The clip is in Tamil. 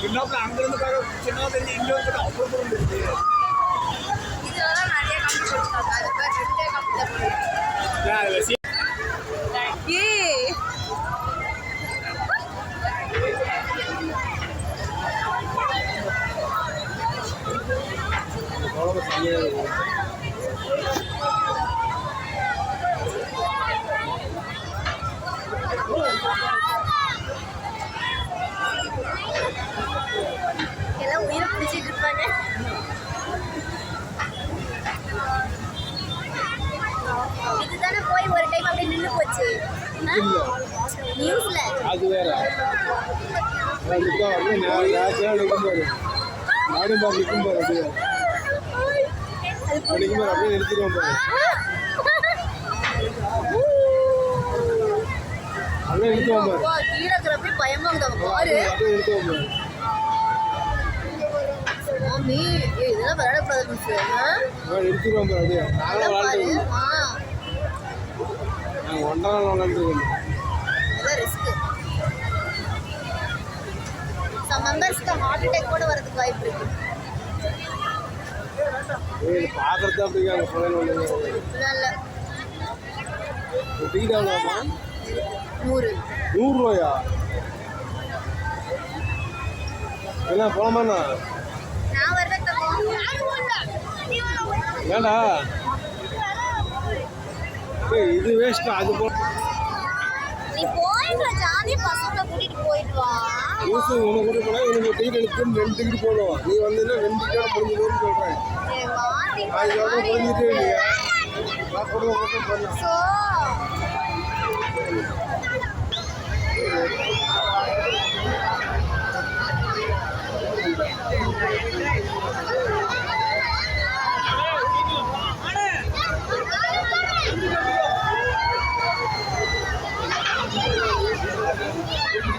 இன்னொரு அங்கிருந்து சின்னது இங்கே வந்து அவ்வளோ தூரம் இருக்கு. இதெல்லாம் நிறைய கம்பி கொடுத்தாங்க. அது பேர் ரெண்டே கம்பி தான். எல்லாம் உயிரை பிடிச்சிட்டு இருப்பாங்க. இதுதானே போய் ஒரு டைம் அப்படியே நின்று போச்சு நியூஸ்ல. அது வேற அப்படியே நிறுத்திடுவோம் பாரு. அப்படியே நிறுத்துவோம் பாரு. கீழே இருக்கிறப்ப பயமா இருந்தாங்க பாரு. மாமி இதெல்லாம் விளையாடக்கூடாது மிஸ். நிறுத்திடுவோம் பாரு. அப்படியே நாங்கள் ஒன்றரை நாள் விளையாண்டுருக்கோம். ரிஸ்க். சம் மெம்பர்ஸ்க்கு ஹார்ட் அட்டாக் கூட வரதுக்கு வாய்ப்பு இருக்கு. பார்க்கறது அப்படிங்க அங்கே சொல்லணும். இல்லை டிக்கெட் எவ்வளோமா? 100. 100 ரூபாயா? என்ன போலாமாண்ணா? நான் வரேன். ஏண்டா இது வேஸ்ட். அது போ நீ போயிட்டு ஜாலி பசங்களை கூட்டிட்டு போயிட்டு வா. யூஸ் உனக்கு கூட்டிட்டு போனா இவனுக்கு டிக்கெட் எடுத்து 2 டிக்கெட் போடுவோம். நீ வந்தீங்கன்னா 2 டிக்கெட் முடிஞ்சு போன்னு சொல்றேன். அது புரிஞ்சுட்டே இல்லையா? நான் போடுவோம்.